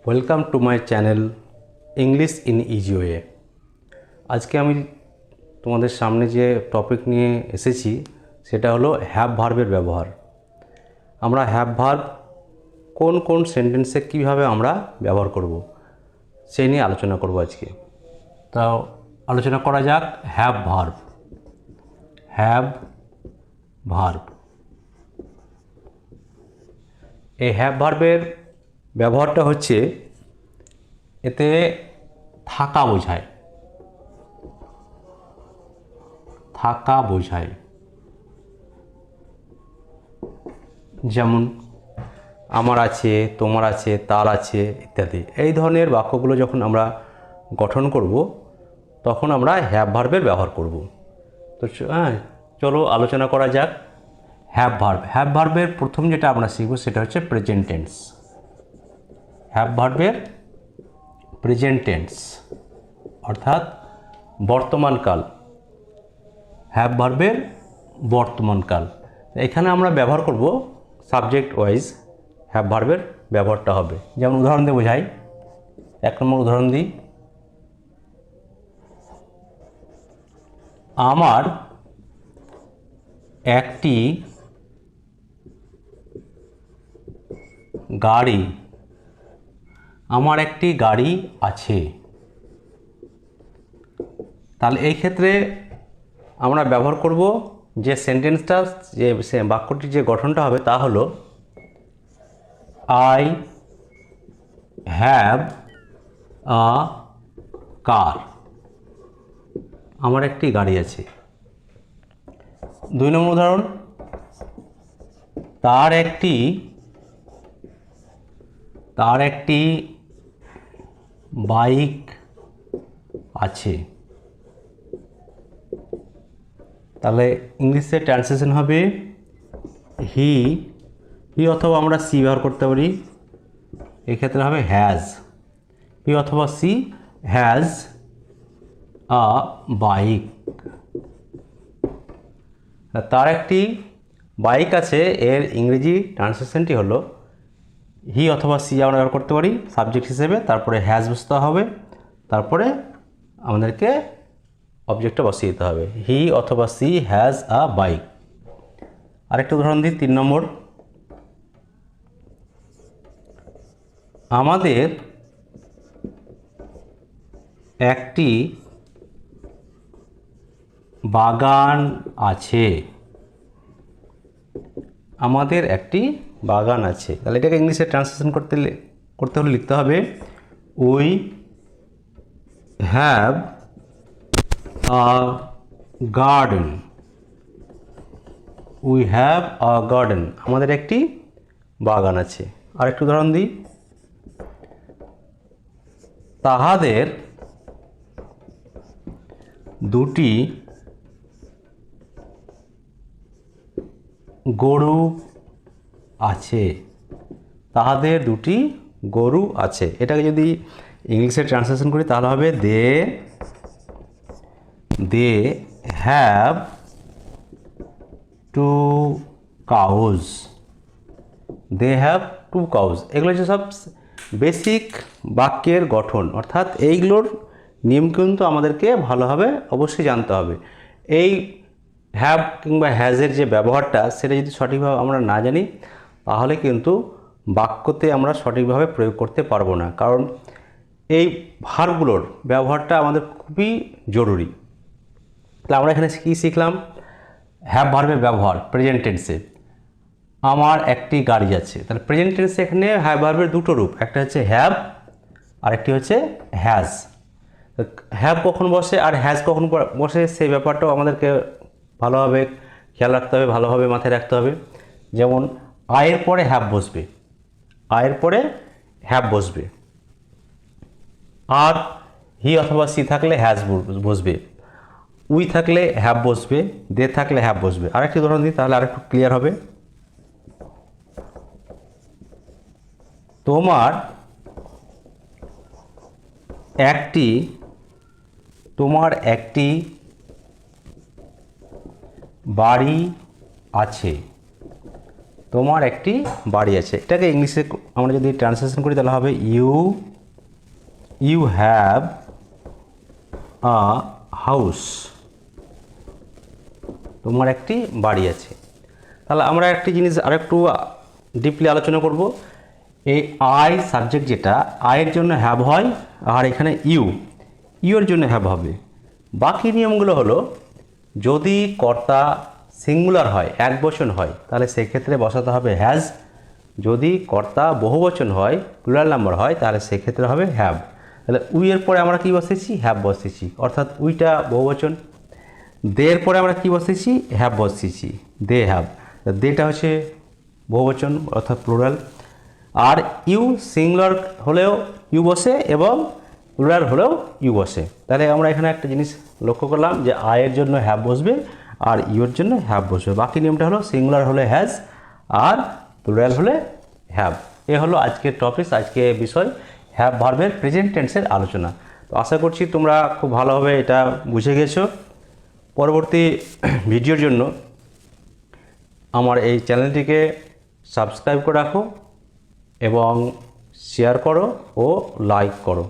Welcome to my channel English in easy way. আজকে আমি তোমাদের সামনে যে টপিক নিয়ে এসেছি সেটা হলো হ্যাভ ভার্বের ব্যবহার। আমরা হ্যাভ ভার্ব কোন কোন সেন্টেন্সে কীভাবে আমরা ব্যবহার করব সেই নিয়ে আলোচনা করব আজকে। তাও আলোচনা করা যাক হ্যাভ ভার্ব। হ্যাভ ভার্ব, এই হ্যাভ ভার্বের ব্যবহারটা হচ্ছে এতে থাকা বোঝায়, থাকা বোঝায়। যেমন আমার আছে, তোমার আছে, তার আছে ইত্যাদি। এই ধরনের বাক্যগুলো যখন আমরা গঠন করব তখন আমরা হ্যাভ ভার্বের ব্যবহার করব। তো চলো আলোচনা করা যাক হ্যাভ ভার্ব। হ্যাভ ভার্বের প্রথম যেটা আমরা শিখব সেটা হচ্ছে প্রেজেন্ট টেন্স। হ্যাভ ভার্বের প্রেজেন্ট টেন্স অর্থাৎ বর্তমানকাল। হ্যাভ ভার্বের বর্তমানকাল। এখানে আমরা ব্যবহার করব সাবজেক্ট ওয়াইজ হ্যাভ ভার্বের ব্যবহারটা হবে। যেমন উদাহরণ দিয়ে বোঝাই, এক নম্বর উদাহরণ দিই, আমার একটি গাড়ি, আমার একটি গাড়ি আছে। তাহলে এই ক্ষেত্রে আমরা ব্যবহার করব যে সেন্টেন্সটা, যে বাক্যটির যে গঠনটা হবে তা হলো আই হ্যাভ আ কার। আমার একটি গাড়ি আছে। দুই নম্বর উদাহরণ, তার একটি বাইক আছে। তাহলে ইংলিশে ট্রান্সলেশন হবে হি অথবা আমরা সি ব্যবহার করতে পারি, এক্ষেত্রে হবে হ্যাজ। হি অথবা সি হ্যাজ আ বাইক। তার একটি বাইক আছে, এর ইংরেজি ট্রান্সলেশনটি হলো হি অথবা সি আমরা ব্যবহার করতে পারি সাবজেক্ট হিসেবে, তারপরে হ্যাজ বসতে হবে, তারপরে আমাদেরকে অবজেক্টটা বসিয়ে দিতে হবে। হি অথবা সি হ্যাজ আ বাইক। আরেকটা উদাহরণ দিই, 3 নম্বর, আমাদের একটি বাগান আছে। আমাদের একটি বাগান আছে। তাহলে এটাকে ইংলিশে ট্রান্সলেশন করতে হলে লিখতে হবে we have a garden. We have a garden, আমাদের একটি বাগান আছে। আরেকটু উদাহরণ দিই, তাহাদের দুটি গরু আছে। তাহাদের দুটি গরু আছে। এটাকে যদি ইংলিশে ট্রান্সলেশন করি তাহলে হবে they have to cause. They have to cause. এগুলো হচ্ছে সব বেসিক বাক্যের গঠন, অর্থাৎ এইগুলোর নিয়ম কিন্তু আমাদেরকে ভালোভাবে অবশ্যই জানতে হবে। এই হ্যাভ কিংবা হ্যাজের যে ব্যবহারটা সেটা যদি সঠিকভাবে আমরা না জানি তাহলে কিন্তু বাক্যতে আমরা সঠিকভাবে প্রয়োগ করতে পারবো না, কারণ এই ভার্বগুলোর ব্যবহারটা আমাদের খুবই জরুরি। তাহলে আমরা এখানে কী শিখলাম? হ্যাভ ভার্বের ব্যবহার প্রেজেন্ট টেন্সে। আমার একটি গাড়ি আছে। তাহলে প্রেজেন্ট টেন্সে এখানে হ্যাভ ভার্বের দুটো রূপ, একটা হচ্ছে হ্যাভ আর একটি হচ্ছে হ্যাজ। হ্যাভ কখন বসে আর হ্যাজ কখন বসে সেই ব্যাপারটাও আমাদেরকে ভালোভাবে খেয়াল রাখতে হবে, ভালোভাবে মাথায় রাখতে হবে। যেমন আয়ের পরে হ্যাভ বসবে, আয়ের পরে হ্যাভ বসবে। আর হি অথবা সি থাকলে হ্যাজ বসবে, উই থাকলে হ্যাভ বসবে, দে থাকলে হ্যাভ বসবে। আরেকটি উদাহরণ দিই তাহলে আরেকটু ক্লিয়ার হবে। তোমার একটি বাড়ি আছে। তোমার একটি বাড়ি আছে। এটাকে ইংলিশে আমরা যদি ট্রান্সলেশন করি তাহলে হবে ইউ হ্যাভ আ হাউস। তোমার একটি বাড়ি আছে। তাহলে আমরা একটি জিনিস আরেকটু ডিপলি আলোচনা করব। এই আই সাবজেক্ট যেটা, আয়ের জন্য হ্যাভ হয়, আর এখানে ইউর জন্য হ্যাভ হবে। বাকি নিয়মগুলো হলো, যদি কর্তা সিঙ্গুলার হয়, এক বচন হয়, তাহলে সেক্ষেত্রে বসাতে হবে হ্যাজ। যদি কর্তা বহুবচন হয়, প্লুরাল নাম্বার হয়, তাহলে সেক্ষেত্রে হবে হ্যাভ। তাহলে উইয়ের পরে আমরা কি বসেছি? হ্যাভ বসেছি, অর্থাৎ উইটা বহুবচন। দেয়ের পরে আমরা কি বসেছি? হ্যাভ বসেছি, দে হ্যাভ। দেটা হচ্ছে বহুবচন অর্থাৎ প্লুরাল। আর ইউ সিঙ্গুলার হলেও ইউ বসে এবং প্লুরাল হলেও ইউ বসে। তাহলে আমরা এখানে একটা জিনিস লক্ষ্য করলাম যে আয়ের জন্য হ্যাভ বসবে আর ইউর জন্য হ্যাভ বসবে। বাকি নিয়মটা হলো সিঙ্গুলার হলে হ্যাজ আর প্লুরাল হলে হ্যাভ। এ হলো আজকের টপিক, আজকে বিষয় হ্যাভ ভার্বের প্রেজেন্ট টেন্সের আলোচনা। তো আশা করছি তোমরা খুব ভালোভাবে এটা বুঝে গেছো। পরবর্তী ভিডিওর জন্য আমার এই চ্যানেলটিকে সাবস্ক্রাইব করে রাখো এবং শেয়ার করো ও লাইক করো।